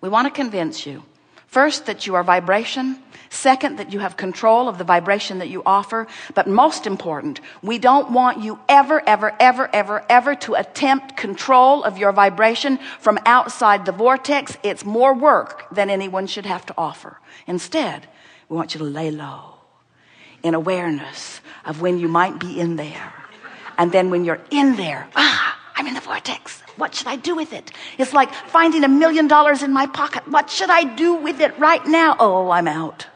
We want to convince you, first, that you are vibration. Second, that you have control of the vibration that you offer. But most important, we don't want you ever to attempt control of your vibration from outside the vortex. It's more work than anyone should have to offer. Instead, we want you to lay low in awareness of when you might be in there. And then when you're in there, I'm in the vortex. What should I do with it? It's like finding $1 million in my pocket. What should I do with it right now? Oh, I'm out.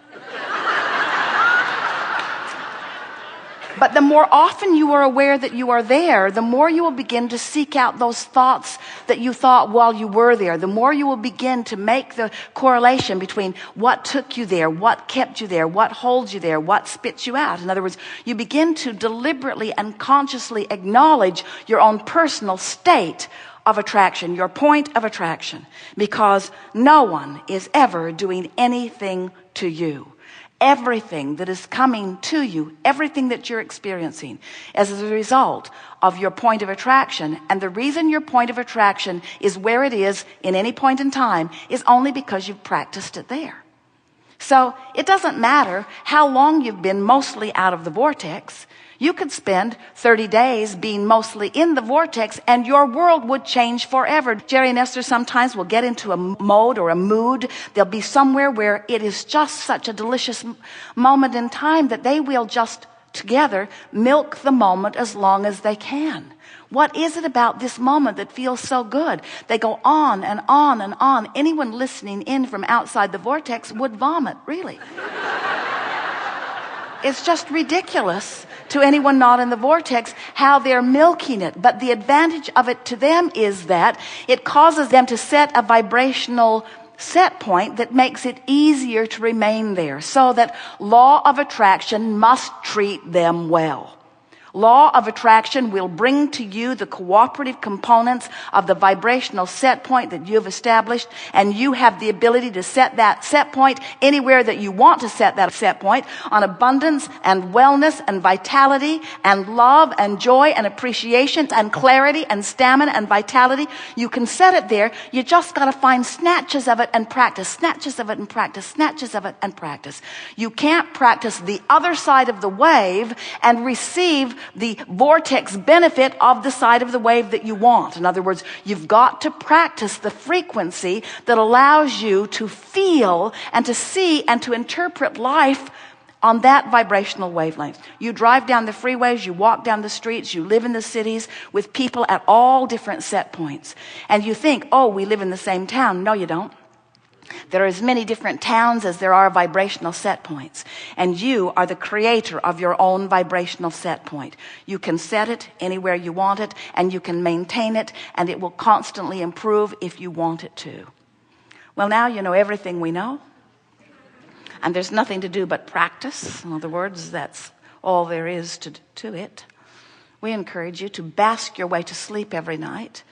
But the more often you are aware that you are there, the more you will begin to seek out those thoughts that you thought while you were there. The more you will begin to make the correlation between what took you there, what kept you there, what holds you there, what spits you out. In other words, you begin to deliberately and consciously acknowledge your own personal state of attraction, your point of attraction, because no one is ever doing anything to you. Everything that is coming to you, everything that you're experiencing as a result of your point of attraction, and the reason your point of attraction is where it is in any point in time is only because you've practiced it there. So it doesn't matter how long you've been mostly out of the vortex. You could spend 30 days being mostly in the vortex and your world would change forever. Jerry and Esther sometimes will get into a mode or a mood. They'll be somewhere where it is just such a delicious moment in time that they will just together milk the moment as long as they can. What is it about this moment that feels so good? They go on and on and on. Anyone listening in from outside the vortex would vomit, really. It's just ridiculous to anyone not in the vortex how they're milking it. But the advantage of it to them is that it causes them to set a vibrational set point that makes it easier to remain there, so that law of attraction must treat them well. Law of attraction will bring to you the cooperative components of the vibrational set point that you've established, and you have the ability to set that set point anywhere that you want to set that set point, on abundance and wellness and vitality and love and joy and appreciation and clarity and stamina and vitality. You can set it there. You just got to find snatches of it and practice, snatches of it and practice, snatches of it and practice. You can't practice the other side of the wave and receive the vortex benefit of the side of the wave that you want. In other words, you've got to practice the frequency that allows you to feel and to see and to interpret life on that vibrational wavelength. You drive down the freeways, you walk down the streets, you live in the cities with people at all different set points. And you think, oh, we live in the same town. No, you don't. There are as many different towns as there are vibrational set points. And you are the creator of your own vibrational set point. You can set it anywhere you want it, and you can maintain it, and it will constantly improve if you want it to. Well, now you know everything we know. And there's nothing to do but practice. In other words, that's all there is to it. We encourage you to bask your way to sleep every night.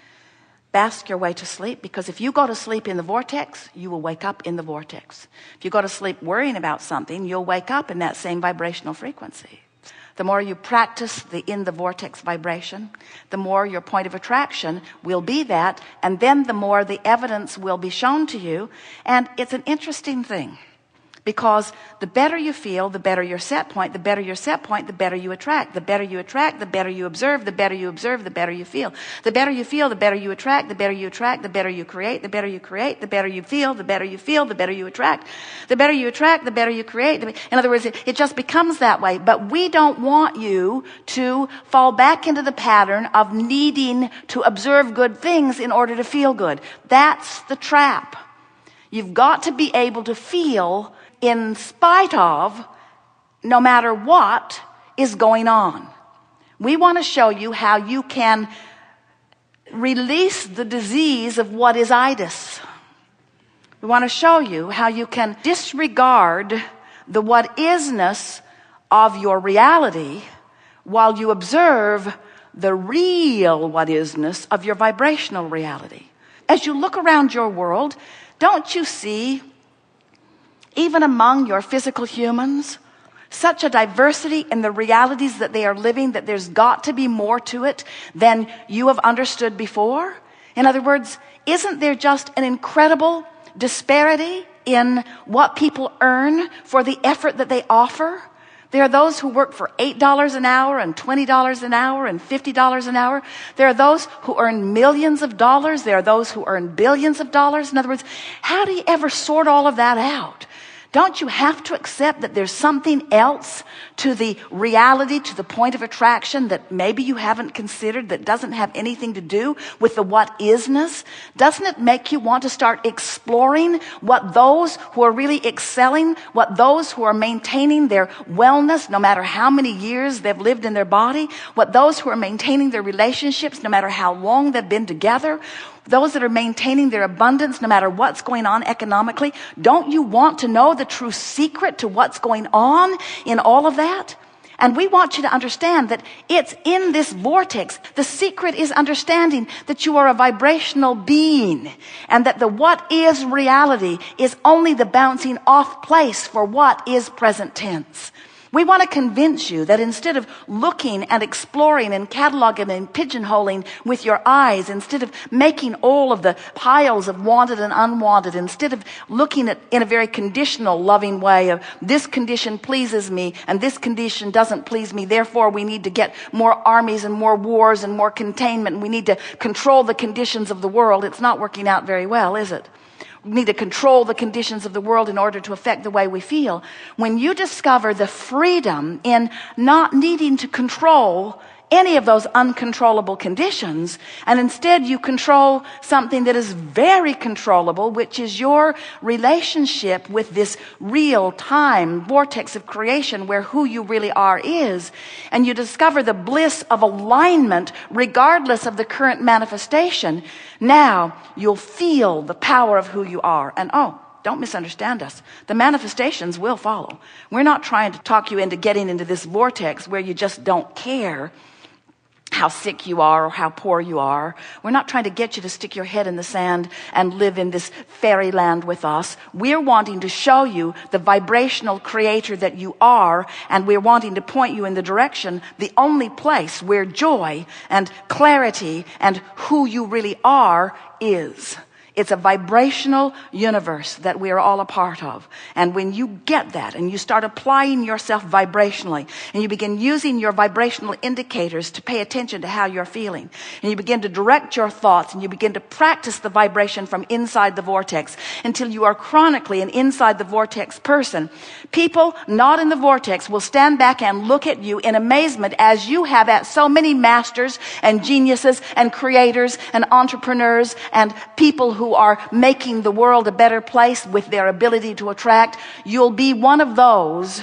Bask your way to sleep, because if you go to sleep in the vortex, you will wake up in the vortex. If you go to sleep worrying about something, you'll wake up in that same vibrational frequency. The more you practice the in the vortex vibration, the more your point of attraction will be that, and then the more the evidence will be shown to you. And it's an interesting thing, because the better you feel, the better your set point. The better your set point, the better you attract. The better you attract, the better you observe. The better you observe, the better you feel. The better you feel, the better you attract. The better you attract, the better you create. The better you create, the better you feel. The better you feel, the better you attract. The better you attract, the better you create. In other words, it just becomes that way. But we don't want you to fall back into the pattern of needing to observe good things in order to feel good. That's the trap. You've got to be able to feel in spite of, no matter what is going on. We want to show you how you can release the disease of what is itis. We want to show you how you can disregard the what isness of your reality while you observe the real what isness of your vibrational reality. As you look around your world, don't you see, even among your physical humans, such a diversity in the realities that they are living, that there's got to be more to it than you have understood before? In other words, isn't there just an incredible disparity in what people earn for the effort that they offer? There are those who work for $8 an hour and $20 an hour and $50 an hour. There are those who earn millions of dollars. There are those who earn billions of dollars. In other words, how do you ever sort all of that out? Don't you have to accept that there's something else to the reality, to the point of attraction that maybe you haven't considered, that doesn't have anything to do with the what isness? Doesn't it make you want to start exploring what those who are really excelling, what those who are maintaining their wellness, no matter how many years they've lived in their body, what those who are maintaining their relationships, no matter how long they've been together, those that are maintaining their abundance no matter what's going on economically? Don't you want to know the true secret to what's going on in all of that? And we want you to understand that it's in this vortex. The secret is understanding that you are a vibrational being and that the what is reality is only the bouncing off place for what is present tense. We want to convince you that instead of looking and exploring and cataloging and pigeonholing with your eyes, instead of making all of the piles of wanted and unwanted, instead of looking at in a very conditional, loving way of this condition pleases me and this condition doesn't please me, therefore we need to get more armies and more wars and more containment. We need to control the conditions of the world. It's not working out very well, is it? We need to control the conditions of the world in order to affect the way we feel. When you discover the freedom in not needing to control any of those uncontrollable conditions, and instead you control something that is very controllable, which is your relationship with this real-time vortex of creation where who you really are is, and you discover the bliss of alignment regardless of the current manifestation, now you'll feel the power of who you are. And don't misunderstand us. The manifestations will follow. We're not trying to talk you into getting into this vortex where you just don't care how sick you are or how poor you are. We're not trying to get you to stick your head in the sand and live in this fairyland with us. We're wanting to show you the vibrational creator that you are, and we're wanting to point you in the direction, the only place where joy and clarity and who you really are is. It's a vibrational universe that we are all a part of. And when you get that and you start applying yourself vibrationally and you begin using your vibrational indicators to pay attention to how you're feeling, and you begin to direct your thoughts and you begin to practice the vibration from inside the vortex until you are chronically an inside the vortex person, people not in the vortex will stand back and look at you in amazement as you have at so many masters and geniuses and creators and entrepreneurs and people who are making the world a better place with their ability to attract. You'll be one of those.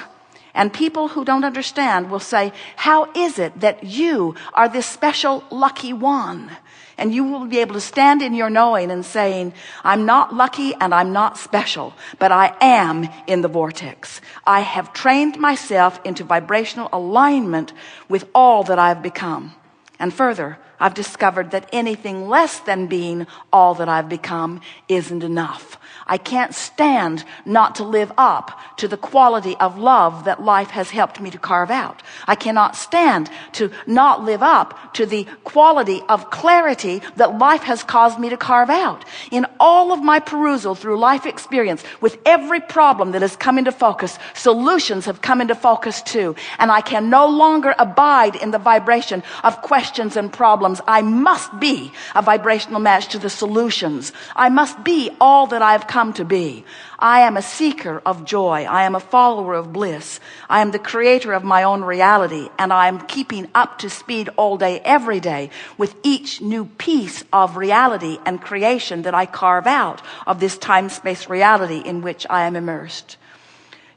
And people who don't understand will say, how is it that you are this special lucky one? And you will be able to stand in your knowing and saying, I'm not lucky and I'm not special, but I am in the vortex. I have trained myself into vibrational alignment with all that I've become. And further, I've discovered that anything less than being all that I've become isn't enough. I can't stand not to live up to the quality of love that life has helped me to carve out. I cannot stand to not live up to the quality of clarity that life has caused me to carve out. In all of my perusal through life experience, with every problem that has come into focus, solutions have come into focus too. And I can no longer abide in the vibration of questions and problems. I must be a vibrational match to the solutions. I must be all that I've come to be. I am a seeker of joy. I am a follower of bliss. I am the creator of my own reality, and I am keeping up to speed all day, every day, with each new piece of reality and creation that I carve out of this time-space reality in which I am immersed.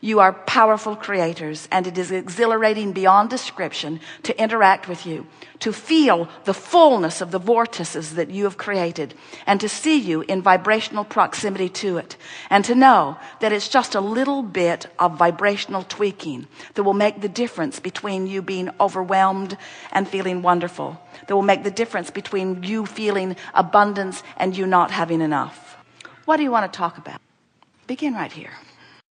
You are powerful creators, and it is exhilarating beyond description to interact with you, to feel the fullness of the vortices that you have created, and to see you in vibrational proximity to it, and to know that it's just a little bit of vibrational tweaking that will make the difference between you being overwhelmed and feeling wonderful, that will make the difference between you feeling abundance and you not having enough. What do you want to talk about? Begin right here.